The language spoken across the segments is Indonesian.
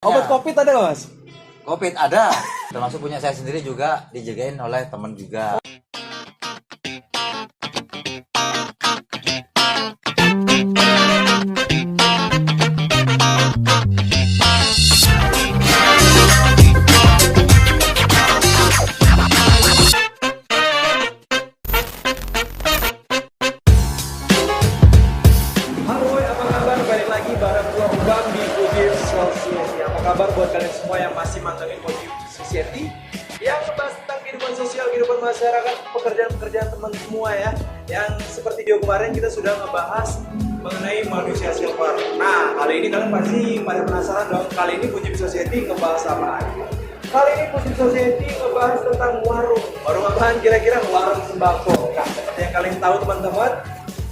Obat COVID ada nggak, Mas? COVID ada, termasuk punya saya sendiri juga dijagain oleh teman juga. Halo, apa kabar? Balik lagi bareng gua Ubang di Fujif Society. Apa kabar buat kalian semua yang masih mantengin Fujif Society? Yang ngebahas tentang kehidupan sosial, kehidupan masyarakat, pekerjaan-pekerjaan teman semua ya. Yang seperti video kemarin kita sudah ngebahas mengenai manusia silver. Nah, kali ini kalian pasti pada penasaran dong. Kali ini Fujif Society ngebahas apa aja? Kali ini Fujif Society ngebahas tentang warung. Warung apaan kira-kira? Warung sembako. Nah, seperti yang kalian tahu teman-teman,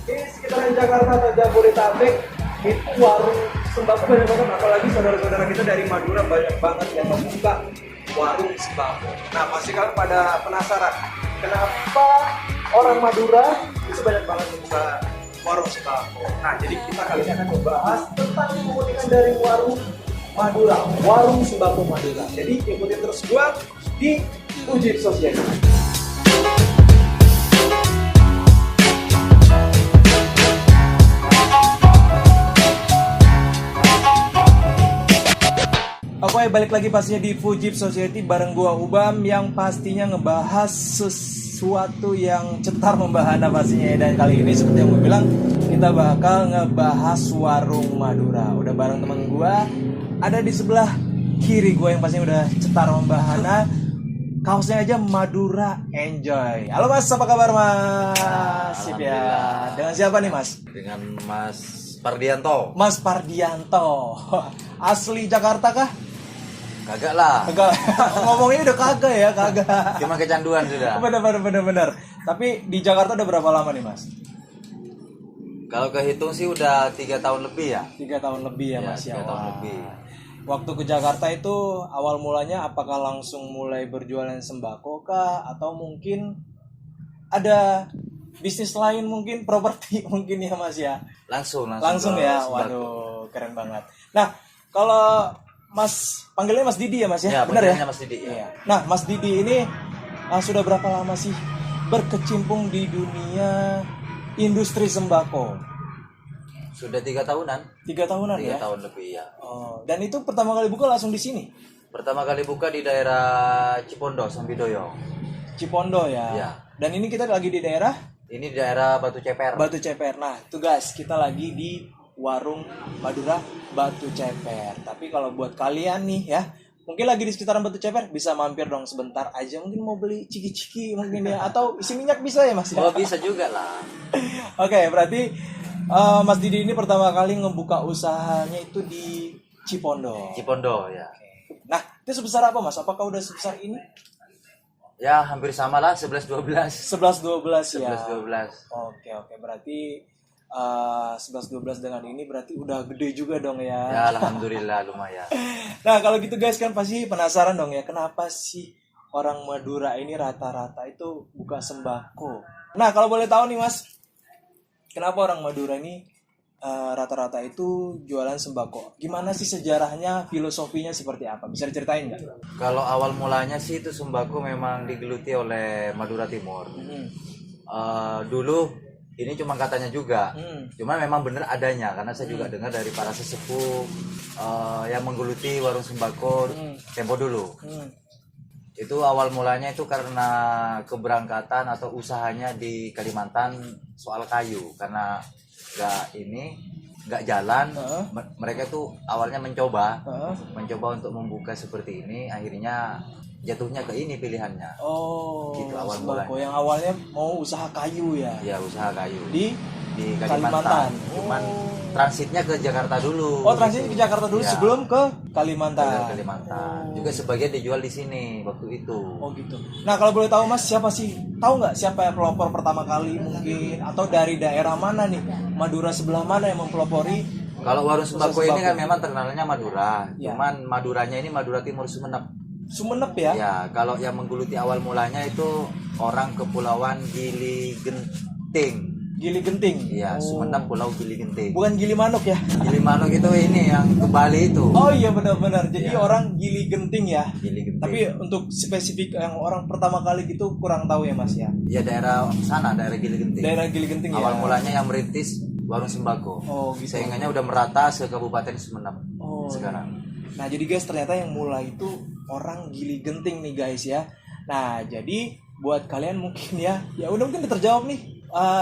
di sekitaran Jakarta atau Jabodetabek itu warung sembako banyak banget, apalagi saudara-saudara kita dari Madura banyak banget yang membuka warung sembako. Nah, pasti kalian pada penasaran kenapa orang Madura itu banyak banget membuka warung sembako. Nah, jadi kita kali ini akan membahas tentang keunikan dari warung Madura, warung sembako Madura. Jadi ikutin terus gua di Fujif Society. Oke, balik lagi pastinya di Fujif Society bareng gua Ubam yang pastinya ngebahas sesuatu yang cetar membahana pastinya. Dan kali ini seperti yang gue bilang, kita bakal ngebahas warung Madura. Udah bareng teman gua, ada di sebelah kiri gua yang pastinya udah cetar membahana. Kaosnya aja Madura Enjoy. Halo Mas, apa kabar Mas? Sip ya. Dengan siapa nih Mas? Dengan Mas Pardianto. Mas Pardianto. Asli Jakarta kah? Kagak lah, Kagak. Ngomongnya udah kagak ya, kagak. cuma kecanduan sudah. Bener. Tapi di Jakarta udah berapa lama nih Mas? Kalau kehitung sih udah 3 tahun lebih ya. 3 tahun lebih ya Mas ya. 3 tahun Wah. lebih. Waktu ke Jakarta itu awal mulanya apakah langsung mulai berjualan sembako kah? Atau mungkin ada bisnis lain, mungkin properti mungkin ya Mas ya? Langsung ke ya, sembako. waduh keren banget. Nah, kalau Mas, panggilnya Mas Didi ya Mas ya? Ya, Bener ya? panggilannya Mas Didi. Iya. Nah, Mas Didi ini sudah berapa lama sih berkecimpung di dunia industri sembako? Sudah 3 tahunan. 3 tahunan 3 ya? tahun lebih ya. Oh, dan itu pertama kali buka langsung di sini? Pertama kali buka di daerah Cipondo, Sambidoyo. Cipondo ya? Iya. Dan ini kita lagi di daerah? Ini di daerah Batu Ceper. Batu Ceper. Nah, tuh guys, kita lagi di warung Madura Batu Ceper. Tapi kalau buat kalian nih ya, mungkin lagi di sekitaran Batu Ceper, bisa mampir dong sebentar aja. Mungkin mau beli ciki-ciki mungkin ya, atau isi minyak bisa ya Mas? Oh, bisa juga lah. Oke, berarti Mas Didi ini pertama kali ngebuka usahanya itu di Cipondo. Cipondo ya. Nah, itu sebesar apa Mas? Apakah udah sebesar ini? Ya, hampir sama lah 11-12. 11-12 ya. 11-12. Oke, berarti 11-12 dengan ini berarti udah gede juga dong ya. Ya, alhamdulillah lumayan. Nah, kalau gitu guys kan pasti penasaran dong ya, kenapa sih orang Madura ini rata-rata itu buka sembako. Nah, kalau boleh tahu nih Mas, kenapa orang Madura ini rata-rata itu jualan sembako? Gimana sih sejarahnya, filosofinya seperti apa? Bisa diceritain nggak? Kalau awal mulanya sih itu sembako memang digeluti oleh Madura Timur. Dulu ini cuma katanya juga, cuma memang benar adanya karena saya juga dengar dari para sesepuh yang menggeluti warung sembako tempo dulu. Itu awal mulanya itu karena keberangkatan atau usahanya di Kalimantan soal kayu, karena nggak jalan. Mereka tuh awalnya mencoba untuk membuka seperti ini, akhirnya jatuhnya ke ini pilihannya. Oh, gitu awal sembako mulanya. yang awalnya mau usaha kayu ya? Ya, usaha kayu Di Kalimantan. Kalimantan. Cuman transitnya ke Jakarta dulu. Oh, transit ke Jakarta dulu Ya, sebelum ke Kalimantan. ke Kalimantan. Juga sebagian dijual di sini waktu itu. Oh gitu. Nah, kalau boleh tahu Mas, siapa sih? Tahu nggak siapa yang pelopor pertama kali mungkin? Atau dari daerah mana nih? Madura sebelah mana yang mempelopori? Kalau warung sembako ini kan sembako. memang terkenalnya Madura. Ya. Cuman Maduranya ini Madura Timur Sumeneb. Sumeneb ya? Ya, kalau yang menggeluti awal mulanya itu orang Kepulauan Gili Genting. Gili Genting. Iya, Sumeneb Pulau Gili Genting. Bukan Gili Manuk ya? Gili Manuk itu ini yang ke Bali itu. Oh iya benar-benar. Jadi orang Gili Genting ya. Gili Genting. Tapi untuk spesifik yang orang pertama kali gitu kurang tahu ya Mas ya. Ya daerah sana, daerah Gili Genting. Daerah Gili Genting ya. Awal mulanya yang merintis warung sembako. Oh gitu. Sehingganya udah merata se Kabupaten Sumeneb sekarang. Nah jadi guys, ternyata yang mulai itu orang Gili Genting nih guys ya. Nah jadi buat kalian mungkin ya udah mungkin udah terjawab nih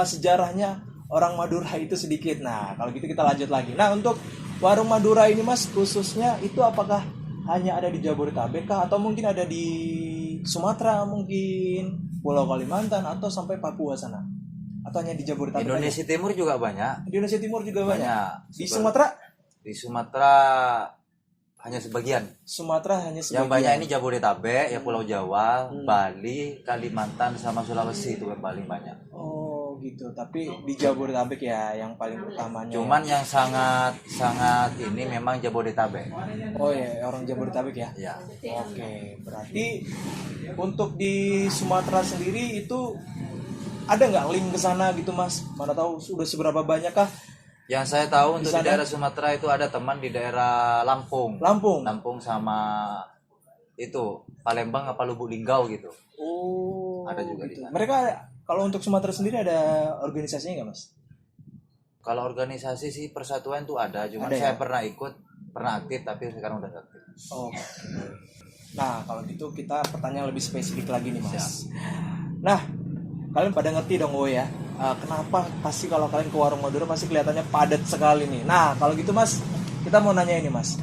sejarahnya orang Madura itu sedikit. Nah kalau gitu kita lanjut lagi. Nah untuk warung Madura ini Mas khususnya itu apakah hanya ada di Jabodetabek kah? Atau mungkin ada di Sumatera mungkin, Pulau Kalimantan atau sampai Papua sana? Atau hanya di Jabodetabek? Indonesia aja? Timur juga banyak. Di Indonesia Timur juga banyak. Di Sumatera? Sumatera? Di Sumatera hanya sebagian. Sumatera hanya sebagian. Yang banyak ini Jabodetabek, ya Pulau Jawa, Bali, Kalimantan sama Sulawesi itu yang paling banyak. Oh gitu. Tapi di Jabodetabek ya yang paling utamanya. Cuman ya. yang sangat ini memang Jabodetabek. Oh ya orang Jabodetabek ya. Ya. Oke. Berarti untuk di Sumatera sendiri itu ada nggak link ke sana gitu Mas? Mana tahu sudah seberapa banyak kah? Yang saya tahu untuk di sana? daerah Sumatera itu ada teman di daerah Lampung. Lampung sama itu Palembang apa Lubuk Linggau gitu. Oh. Ada juga gitu. di sana. Mereka kalau untuk Sumatera sendiri ada organisasinya nggak Mas? Kalau organisasi sih persatuan itu ada, cuma Ada, saya ya? pernah aktif tapi sekarang udah nggak aktif. Oh. Nah kalau gitu kita pertanyaan lebih spesifik lagi nih Mas. Nah kalian pada ngerti dong ya. Kenapa pasti kalau kalian ke warung Madura pasti kelihatannya padat sekali nih. Nah kalau gitu Mas, kita mau nanya ini Mas,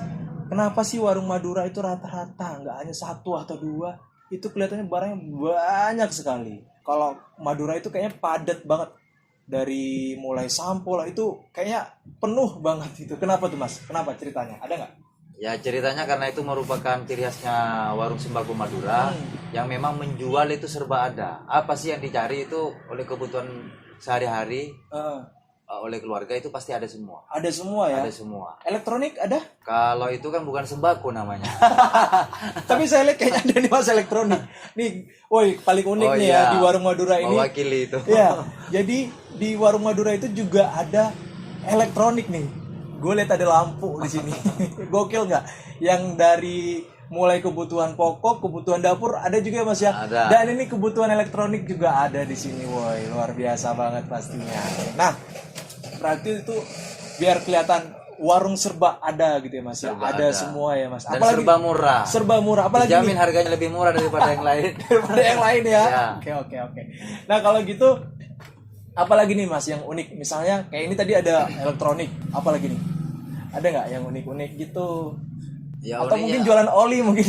kenapa sih warung Madura itu rata-rata nggak hanya satu atau dua, itu kelihatannya barangnya banyak sekali. Kalau Madura itu kayaknya padat banget, dari mulai sampul itu kayaknya penuh banget itu. Kenapa tuh Mas? Kenapa ceritanya? Ada nggak? Ya ceritanya karena itu merupakan ciri khasnya warung sembako Madura yang memang menjual itu serba ada. Apa sih yang dicari itu oleh kebutuhan sehari-hari oleh keluarga itu pasti ada semua. Ada semua ya? Ada semua. Elektronik ada? Kalau itu kan bukan sembako namanya. Tapi saya lihat kayaknya ada nih Mas elektronik. Nih, woi paling unik nih ya di warung Madura ini. Mewakili itu. Ya, jadi di warung Madura itu juga ada elektronik nih. Gue lihat ada lampu di sini. Gokil nggak? Yang dari mulai kebutuhan pokok, kebutuhan dapur ada juga ya Mas ya. Ada. Dan ini kebutuhan elektronik juga ada di sini, woi luar biasa banget pastinya. Nah, berarti itu biar kelihatan warung serba ada gitu ya Mas ya. Ada semua ya Mas. Dan apalagi serba murah. Serba murah. Apalagi dijamin harganya lebih murah daripada yang lain. Daripada yang lain ya. Ya. Oke. Nah kalau gitu, apalagi nih Mas yang unik? Misalnya kayak ini tadi ada elektronik. Apalagi nih? Ada nggak yang unik-unik gitu? Ya, atau mungkin jualan oli mungkin?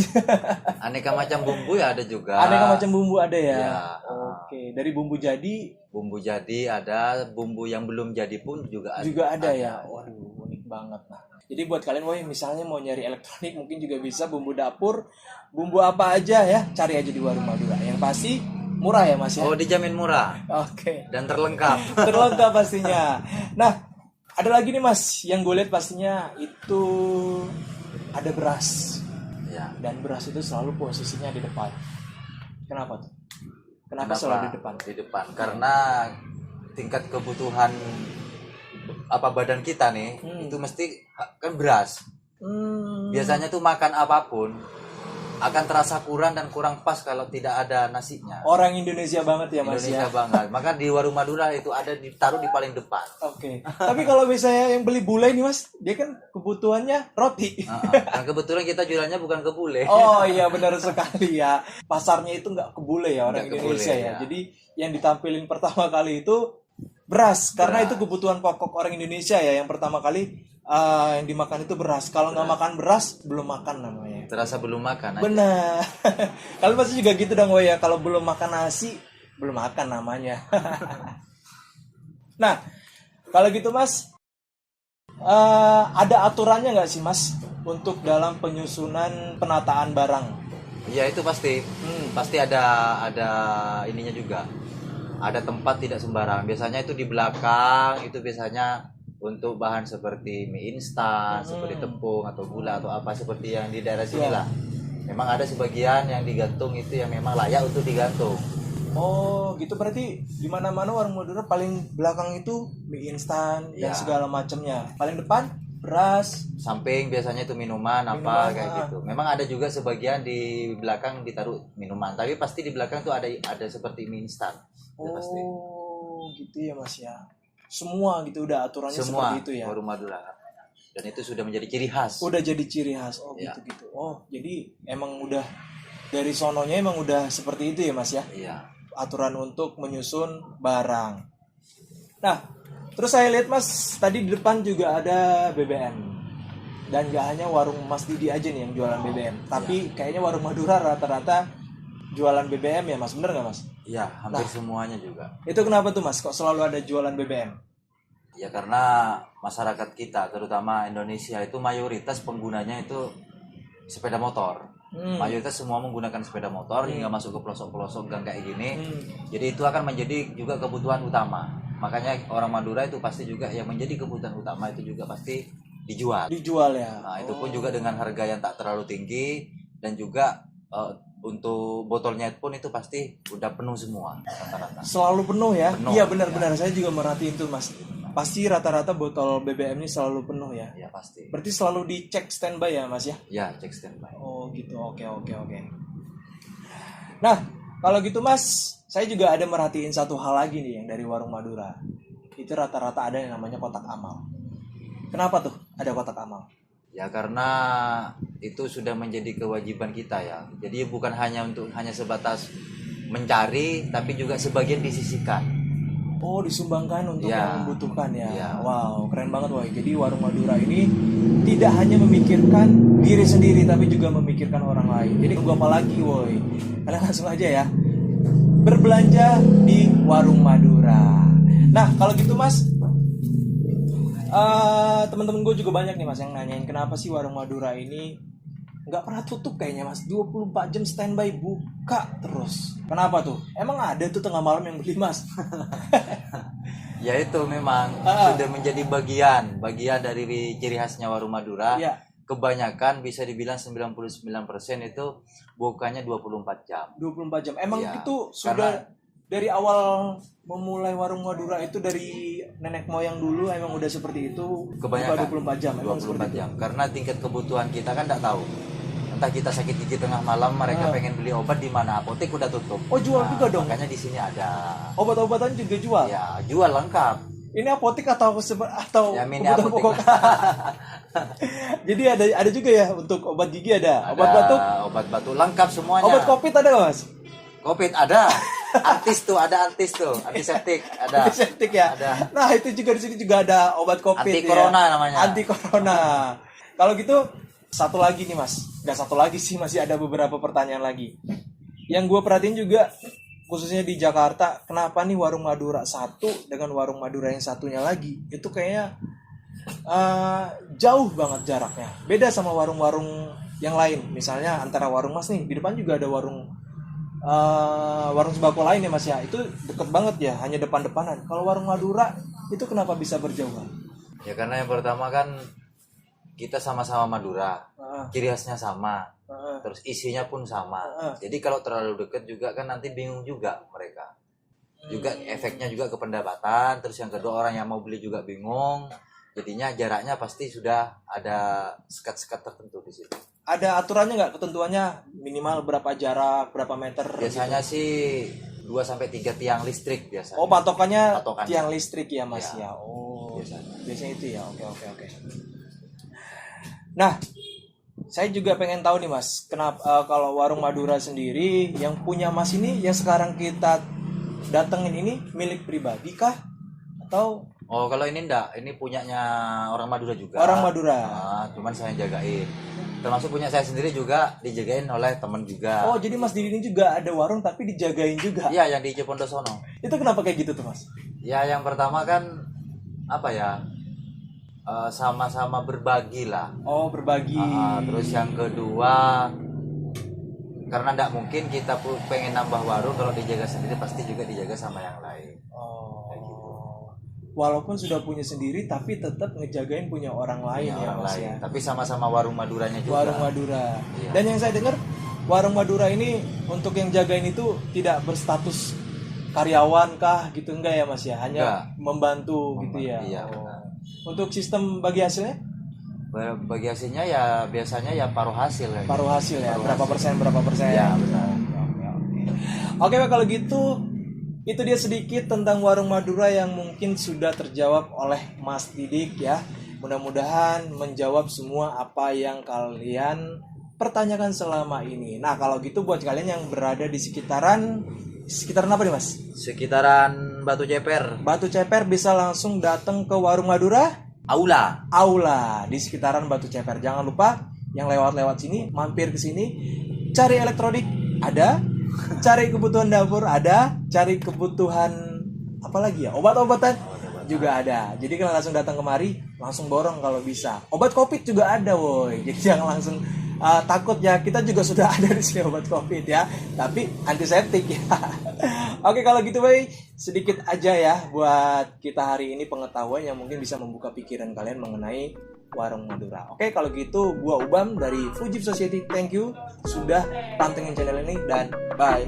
Aneka macam bumbu ya ada juga. Aneka macam bumbu ada ya. Ya. Oke. Dari bumbu jadi? Bumbu jadi ada, bumbu yang belum jadi pun juga ada. Juga ada ya. Waduh, unik banget. Nah, jadi buat kalian woi misalnya mau nyari elektronik mungkin juga bisa, bumbu dapur, bumbu apa aja ya, cari aja di warung Madura. Yang pasti murah ya Mas ya. Oh, dijamin murah. Oke. Dan terlengkap. Terlengkap pastinya. Nah, ada lagi nih Mas yang gue lihat pastinya itu ada beras. Ya. Dan beras itu selalu posisinya di depan. Kenapa tuh? Kenapa selalu di depan? Di depan karena tingkat kebutuhan apa badan kita nih itu mesti kan beras. Biasanya tuh makan apapun akan terasa kurang dan kurang pas kalau tidak ada nasinya. Orang Indonesia banget ya Mas Indonesia ya. banget. Maka di warung Madura itu ada ditaruh di paling depan. Oke. Tapi kalau misalnya yang beli bule nih Mas, dia kan kebutuhannya roti. Nah, kebetulan kita jualannya bukan ke bule. Oh iya benar sekali ya. Pasarnya itu nggak ke bule ya orang Nggak Indonesia kebule, ya. ya. Jadi yang ditampilin pertama kali itu beras. Karena itu kebutuhan pokok orang Indonesia ya. Yang pertama kali yang dimakan itu beras. Kalau nggak makan beras belum makan namanya. Terasa belum makan. Benar. Kalian pasti juga gitu dong ya. Kalau belum makan nasi belum makan namanya. Nah kalau gitu Mas, ada aturannya nggak sih Mas untuk dalam penyusunan penataan barang? Ya itu pasti. Pasti ada ininya juga. Ada tempat tidak sembarang. Biasanya itu di belakang itu biasanya untuk bahan seperti mie instan, seperti tepung atau gula atau apa seperti yang di daerah sini lah. Memang ada sebagian yang digantung itu yang memang layak untuk digantung. Oh gitu, berarti di mana-mana warung Madura paling belakang itu mie instan dan Ya. segala macamnya. Paling depan beras. Samping biasanya itu minuman apa Minuman, kayak gitu. Memang ada juga sebagian di belakang ditaruh minuman, tapi pasti di belakang tuh ada seperti mie instan. Itu pasti. Oh gitu ya Mas ya. Semua gitu udah aturannya Semua seperti itu ya. warung Madura. Dan itu sudah menjadi ciri khas. Udah jadi ciri khas. Oh Ya. gitu-gitu. Oh jadi emang udah dari sononya emang udah seperti itu ya Mas ya. Iya. Aturan untuk menyusun barang. Nah, terus saya lihat Mas tadi di depan juga ada BBM. Dan gak hanya warung Mas Didi aja nih yang jualan BBM, tapi kayaknya warung Madura rata-rata jualan BBM ya Mas, bener gak Mas? Iya, hampir semuanya juga. Itu kenapa tuh Mas, kok selalu ada jualan BBM? Ya karena masyarakat kita, terutama Indonesia itu mayoritas penggunanya itu sepeda motor. Mayoritas semua menggunakan sepeda motor hingga masuk ke pelosok-pelosok gang kayak gini. Jadi itu akan menjadi juga kebutuhan utama. Makanya orang Madura itu pasti juga yang menjadi kebutuhan utama itu juga pasti dijual. Dijual ya. Nah, itu pun juga dengan harga yang tak terlalu tinggi dan juga untuk botolnya pun itu pasti udah penuh semua rata-rata. Selalu penuh ya? Penuh, Iya benar-benar, saya juga merhatiin tuh Mas. Pasti rata-rata botol BBM ini selalu penuh ya. Ya pasti. Berarti selalu dicek standby ya Mas ya? Ya, cek standby. Oh gitu, oke. Nah, kalau gitu Mas, saya juga ada merhatiin satu hal lagi nih yang dari warung Madura. Itu rata-rata ada yang namanya kotak amal. Kenapa tuh ada kotak amal? Ya karena itu sudah menjadi kewajiban kita ya. Jadi bukan hanya sebatas mencari, tapi juga sebagian disisihkan. Oh, disumbangkan untuk Ya. yang membutuhkan ya. Ya. Wow, keren banget woy. Jadi warung Madura ini tidak hanya memikirkan diri sendiri tapi juga memikirkan orang lain. Jadi tunggu apa lagi woy? Kalian langsung aja ya berbelanja di warung Madura. Nah, kalau gitu Mas, teman-teman gue juga banyak nih Mas yang nanyain kenapa sih warung Madura ini nggak pernah tutup kayaknya Mas, 24 jam standby buka terus. Kenapa tuh? Emang ada tuh tengah malam yang beli Mas? Ya itu memang sudah menjadi bagian dari ciri khasnya warung Madura. Iya. Kebanyakan bisa dibilang 99% itu bukannya 24 jam. 24 jam. Emang Iya, itu sudah dari awal memulai warung Madura itu dari nenek moyang dulu emang udah seperti itu. Kebanyakan buka 24 jam. Emang 24 seperti jam. Karena tingkat kebutuhan kita kan enggak tahu. Entah kita sakit gigi tengah malam, mereka pengen beli obat di mana, apotek udah tutup. Oh, jual juga dong. Makanya di sini ada. Obat-obatan juga jual. Ya, jual lengkap. Ini apotek atau Ya, mini kebutuhan apotek. pokok? Jadi ada juga ya untuk obat gigi ada, obat batuk, Obat batuk lengkap semuanya. obat covid ada nggak Mas? Covid ada. Ada antiseptik ada. Antiseptik ya. Ada. Nah itu juga di sini juga ada obat covid. Anti corona namanya. Anti corona. Kalau gitu satu lagi nih Mas. Nggak satu lagi sih, masih ada beberapa pertanyaan lagi. Yang gue perhatiin juga khususnya di Jakarta, kenapa nih warung Madura satu dengan warung Madura yang satunya lagi itu kayaknya jauh banget jaraknya. Beda sama warung-warung yang lain. Misalnya antara warung Mas nih, di depan juga ada warung sembako lain ya Mas ya. Itu deket banget ya, hanya depan-depanan. Kalau warung Madura itu kenapa bisa berjauhan? Ya karena yang pertama kan kita sama-sama Madura. Ciri khasnya sama. Terus isinya pun sama. Jadi kalau terlalu dekat juga kan nanti bingung juga mereka. Juga efeknya juga ke pendapatan. Terus yang kedua orang yang mau beli juga bingung. Jadinya jaraknya pasti sudah ada sekat-sekat tertentu di situ. Ada aturannya nggak, ketentuannya minimal berapa jarak, berapa meter? Biasanya sih 2 sampai 3 tiang listrik biasanya. Oh, patokannya Patokannya. tiang listrik ya Mas Ya. ya. Oh, Biasanya. biasanya itu ya. Oke. Nah, saya juga pengen tahu nih Mas, kenapa kalau warung Madura sendiri yang punya Mas ini yang sekarang kita datengin ini milik pribadi kah atau Oh kalau ini enggak, ini punyanya orang Madura juga. orang Madura? Cuman saya jagain. Termasuk punya saya sendiri juga dijagain oleh teman juga. Oh, jadi Mas Didi ini juga ada warung tapi dijagain juga. Iya yang di Cipondosono. Itu kenapa kayak gitu tuh Mas? Ya yang pertama kan apa ya, sama-sama berbagi lah. Oh, berbagi. Terus yang kedua karena tidak mungkin kita pengen nambah warung kalau dijaga sendiri pasti juga dijaga sama yang lain. Kayak gitu. Walaupun sudah punya sendiri tapi tetap ngejagain punya orang lain Punya ya orang Mas lain. ya. Tapi sama-sama warung Maduranya juga. Warung Madura. Iya. Dan yang saya dengar warung Madura ini untuk yang jagain itu tidak berstatus karyawan kah gitu enggak ya Mas ya? Hanya Enggak. membantu gitu ya. Iya, Oh. benar. Untuk sistem bagi hasilnya? Bagi hasilnya ya biasanya ya paruh hasil kayak Paruh gitu. hasil ya. Paruh Berapa hasil. persen? Ya, benar. Oke, Pak, kalau gitu itu dia sedikit tentang warung Madura yang mungkin sudah terjawab oleh Mas Didik ya. Mudah-mudahan menjawab semua apa yang kalian pertanyakan selama ini. Nah, kalau gitu buat kalian yang berada di sekitaran apa nih Mas? Sekitaran Batu Ceper, Batu Ceper bisa langsung datang ke warung Madura Aula. di sekitaran Batu Ceper. Jangan lupa yang lewat-lewat sini mampir ke sini, cari elektronik ada, cari kebutuhan dapur ada, cari kebutuhan apa lagi ya, obat-obatan juga ada. Jadi kalau langsung datang kemari langsung borong kalau bisa. Obat Covid juga ada woi. Jadi jangan langsung takut ya, kita juga sudah ada di sini obat Covid ya, tapi antiseptik ya. Oke, kalau gitu Bay, sedikit aja ya buat kita hari ini pengetahuan yang mungkin bisa membuka pikiran kalian mengenai warung Madura. Oke, kalau gitu gua Ubam dari Fujib Society, thank you sudah pantengin channel ini dan bye.